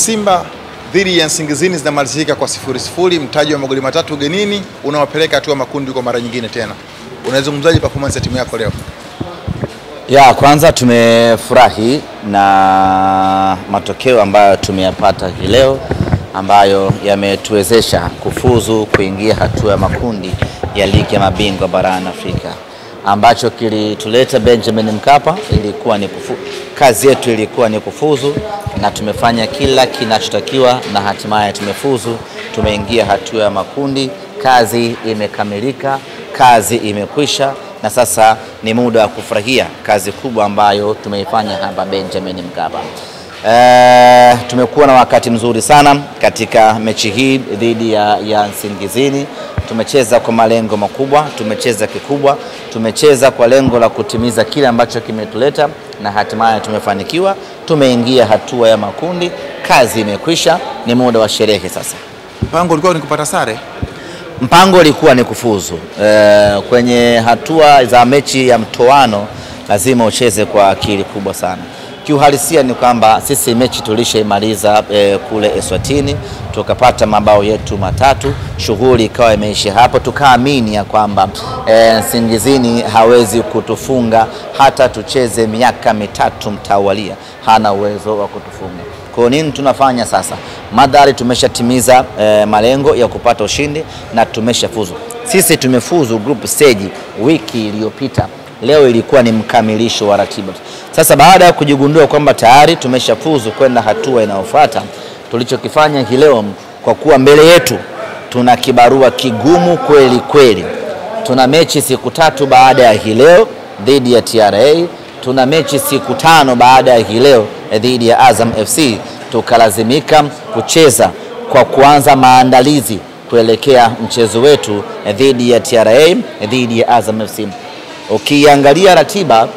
Simba dhidi ya Nsingizini zinamalizika kwa 0-0, mtaji wa magoli 3 ugenini unawapeleka hatua makundi kwa mara nyingine tena. Unazungumzaje performance ya timu yako leo? Ya kwanza tumefurahi na matokeo ambayo tumeyapata hii leo ambayo yametuwezesha kufuzu kuingia hatua ya makundi ya ligi ya mabingwa barani Afrika. Ambacho kilituleta Benjamin Mkapa ilikuwa ni kazi yetu ilikuwa ni kufuzu, na tumefanya kila kinachotakiwa na hatimaye tumefuzu, tumeingia hatua ya makundi. Kazi imekamilika, kazi imekwisha, na sasa ni muda wa kufurahia kazi kubwa ambayo tumeifanya hapa Benjamin Mkapa. Tumekuwa na wakati mzuri sana katika mechi hii dhidi ya Nsingizini. Tumecheza kwa malengo makubwa, tumecheza kikubwa, tumecheza kwa lengo la kutimiza kile ambacho kimetuleta, na hatimaye tumefanikiwa. Tumeingia hatua ya makundi, kazi imekwisha, ni muda wa sherehe sasa. Mpango ulikuwa ni kupata sare? Mpango ulikuwa ni kufuzu. Kwenye hatua za mechi ya mtoano lazima ucheze kwa akili kubwa sana. Kiuhalisia ni kwamba sisi mechi tulishaimaliza kule Eswatini, tukapata mabao yetu 3, shughuli ikawa imeisha hapo. Tukaamini ya kwamba Nsingizini hawezi kutufunga hata tucheze miaka 3 mtawalia, hana uwezo wa kutufunga. Kwa nini tunafanya sasa? Madhari tumeshatimiza malengo ya kupata ushindi na tumeshafuzu. Sisi tumefuzu group stage wiki iliyopita. Leo ilikuwa ni mkamilisho wa ratiba. Sasa baada ya kujigundua kwamba tayari tumeshafuzu kwenda hatua inayofuata, tulichokifanya hii leo, kwa kuwa mbele yetu tuna kibarua kigumu kweli kweli. Tuna mechi siku 3 baada ya hii leo dhidi ya TRA, tuna mechi siku 5 baada ya hii leo dhidi ya Azam FC. Tukalazimika kucheza kwa kuanza maandalizi kuelekea mchezo wetu dhidi ya TRA, dhidi ya Azam FC. Ukiangalia ratiba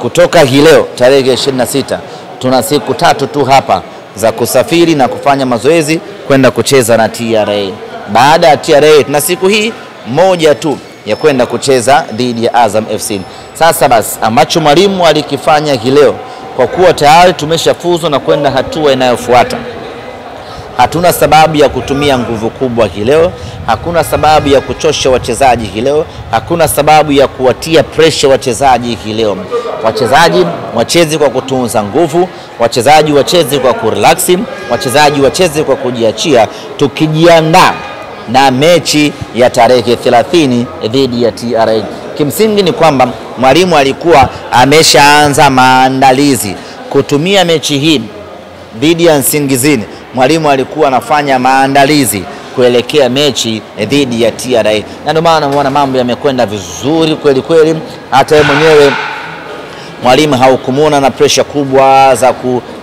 kutoka hii leo tarehe 26, tuna siku 3 tu hapa za kusafiri na kufanya mazoezi kwenda kucheza na TRA. Baada ya TRA tuna siku hii moja tu ya kwenda kucheza dhidi ya Azam FC. Sasa basi ambacho mwalimu alikifanya hii leo, kwa kuwa tayari tumeshafuzu na kwenda hatua inayofuata, hatuna sababu ya kutumia nguvu kubwa hii leo, hakuna sababu ya kuchosha wachezaji hii leo, hakuna sababu ya kuwatia pressure wachezaji hii leo. Wachezaji wacheze kwa kutunza nguvu, wachezaji wacheze kwa kurelax, wachezaji wacheze kwa kujiachia, tukijiandaa na mechi ya tarehe 30 dhidi ya TRA. Kimsingi ni kwamba mwalimu alikuwa ameshaanza maandalizi kutumia mechi hii dhidi ya Nsingizini. Mwalimu alikuwa anafanya maandalizi kuelekea mechi dhidi ya TRA, na ndio maana unaona mambo yamekwenda vizuri kweli kweli. Hata yeye mwenyewe mwalimu haukumuona na pressure kubwa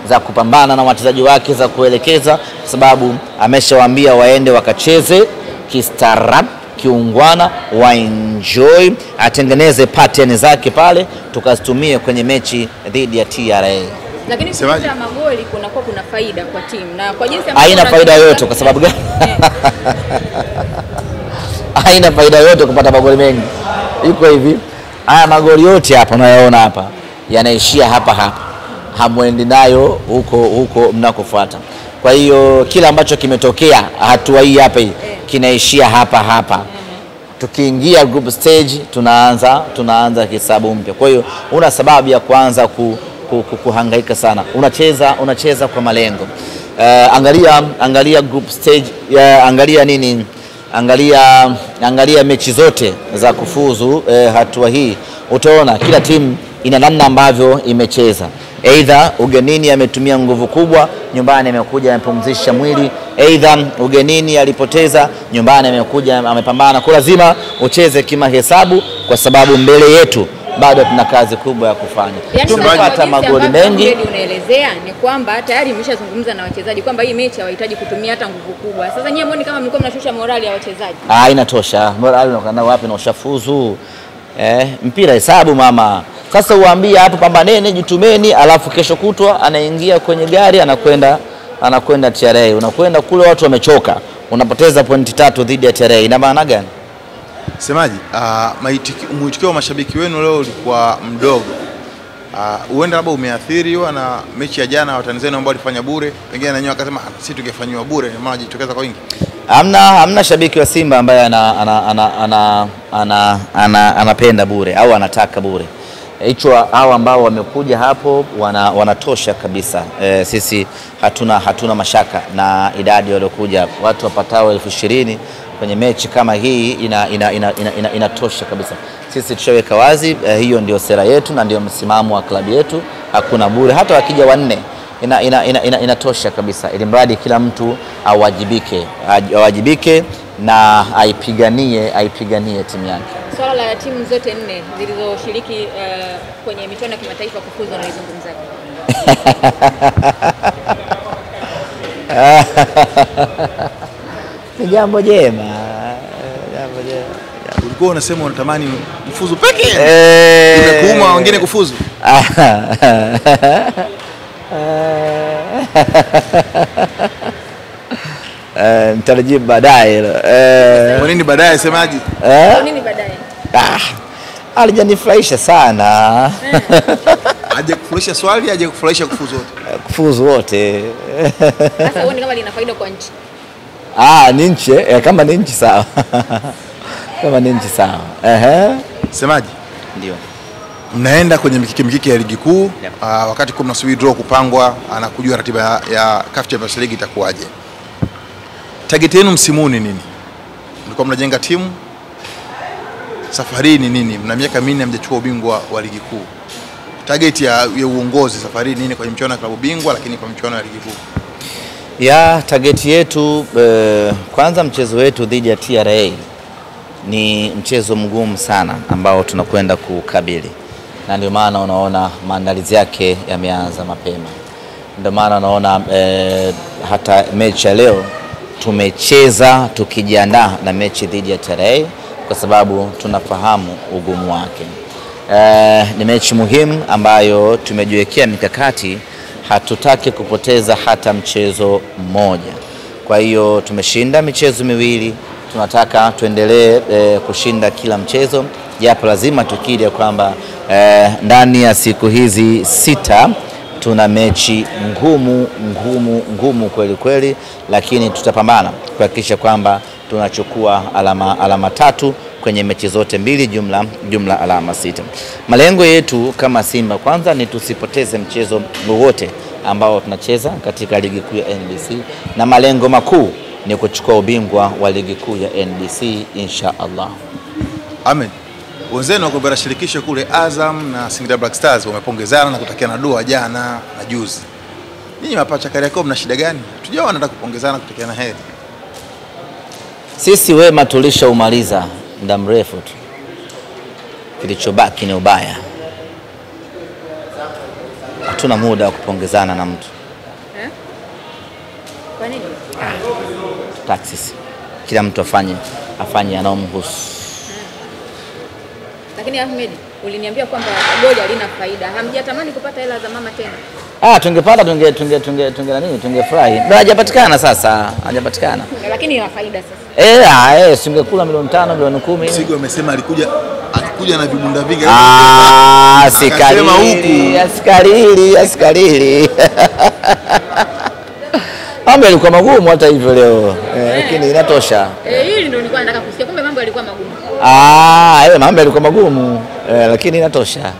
za kupambana na wachezaji wake, za kuelekeza, sababu ameshawaambia waende wakacheze kistaarabu, kiungwana, waenjoy, atengeneze pattern zake pale, tukazitumie kwenye mechi dhidi ya TRA. Lakini kupata magoli kuna faida kwa timu, na kwa jinsi haina faida yote. Kwa sababu gani? Haina faida yote kupata magoli mengi. Iko hivi, haya magoli yote hapa unayoona hapa yanaishia hapa, hamwendi nayo huko mnakofuata. Kwa hiyo kila ambacho kimetokea hatua hii hapa kinaishia hapa. Tukiingia group stage tunaanza hesabu mpya. Kwa hiyo una sababu ya kuanza kuhangaika sana. Unacheza kwa malengo. Angalia group stage, angalia mechi zote za kufuzu hatua hii. Utaona kila timu ina namna ambavyo imecheza. Aidha ugenini ametumia nguvu kubwa, nyumbani amekuja amepumzisha mwili. Aidha ugenini alipoteza, nyumbani amekuja amepambana. Kwa lazima ucheze kimahesabu, kwa sababu mbele yetu bado tuna kazi kubwa ya kufanya. Tumepata magoli mengi. Unaelezea ni kwamba tayari mmeshazungumza na wachezaji kwamba hii mechi hawahitaji kutumia hata nguvu kubwa. Sasa nyie muone kama mlikuwa mnashusha morali ya wachezaji? Inatosha. Morali unakwenda wapi na ushafuzu? Mpira hesabu mama. Sasa uambie hapo pambaneni, jitumeni, alafu kesho kutwa anaingia kwenye gari anakwenda TRA. Unakwenda kule watu wamechoka, unapoteza pointi 3 dhidi ya TRA. Ina maana gani? Semaji, mwitikio wa mashabiki wenu leo ulikuwa mdogo. Huenda labda umeathiriwa na mechi ya jana wa Tanzania ambao walifanya bure, pengine na wenyewe akasema sisi tungefanywa bure, maana wajitokeza kwa wingi. Hamna shabiki wa Simba ambaye anapenda bure au anataka bure. Hicho hao ambao wamekuja hapo wanatosha kabisa. Sisi hatuna mashaka na idadi waliokuja, watu wapatao 20,000 kwenye mechi kama hii inatosha kabisa. Sisi tushaweka wazi, hiyo ndio sera yetu na ndio msimamo wa klabu yetu, hakuna bure. Hata wakija wanne inatosha kabisa, ili mradi kila mtu awajibike na aipiganie timu yake. Swala la timu zote 4 zilizoshiriki kwenye michuano ya kimataifa kufuzu na izungumzaji. Ni jambo jema. Ulikuwa unasema unatamani mfuzu peke yake. Imekuuma wengine kufuzu. Mtarajibu baadaye. Kwa nini baadaye semaji? Kwa nini baadaye? Alijanifurahisha sana. Aje kufurahisha swali, aje kufurahisha kufuzu wote. Kufuzu wote. Sasa uone kama lina faida kwa nchi. Ni nchi, kama ni nchi sawa. Kama ni nchi sawa. Semaji? Ndio. Mnaenda kwenye mikiki ya ligi kuu, wakati kwa mnasubiri draw kupangwa, anakujua ratiba ya CAF Champions League itakuwaje. Target yenu msimuni nini? Mlikuwa mnajenga timu, safari ni nini? Mna miaka 4 hamjachukua ubingwa wa ligi kuu. Target ya uongozi safari nini kwenye michuano ya klabu bingwa, lakini kwa michuano ya ligi kuu? Target yetu, kwanza mchezo wetu dhidi ya TRA ni mchezo mgumu sana ambao tunakwenda kukabili, na ndio maana unaona maandalizi yake yameanza mapema. Ndio maana unaona hata mechi ya leo tumecheza tukijiandaa na mechi dhidi ya TRA kwa sababu tunafahamu ugumu wake. Ni mechi muhimu ambayo tumejiwekea mikakati, hatutaki kupoteza hata mchezo mmoja. Kwa hiyo tumeshinda michezo miwili, tunataka tuendelee kushinda kila mchezo, japo lazima tukiri kwamba ndani ya siku hizi 6 tuna mechi ngumu kweli, lakini tutapambana kuhakikisha kwamba tunachukua alama 3 kwenye mechi zote 2, jumla alama 6. Malengo yetu kama Simba kwanza ni tusipoteze mchezo wowote ambao tunacheza katika ligi kuu ya NBC, na malengo makuu ni kuchukua ubingwa wa ligi kuu ya NBC insha Allah. Amen. Wenzenu wako bara shirikisho kule Azam na Singida Black Stars wamepongezana na kutakiana dua jana na juzi. Ninyi mapacha Kariakoo mna shida gani? Tujao wanataka kupongezana kutakiana heri. Sisi wema tulishaumaliza muda mrefu tu. Kilichobaki ni ubaya. Hatuna muda wa kupongezana na mtu. Kwa nini? Taxis. Kila mtu afanye yanayomhusu. Lakini Ahmed, uliniambia kwamba goli halina faida. Hamjatamani kupata hela za mama tena? Tungepata tungefurahi. Ndio hajapatikana sasa, hajapatikana. Lakini ina faida sasa. Singekula milioni 5, milioni 10. Sigo amesema alikuja na vibunda vingi. Asikarili. Mambo yalikuwa magumu hata hivyo leo. Lakini inatosha. Hili ndio nilikuwa nataka kusikia. Kumbe mambo yalikuwa magumu. Mambo yalikuwa magumu, lakini inatosha.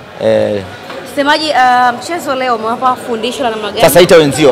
Semaji, mchezo leo umewapa fundisho la namna gani? Sasa ita wenzio.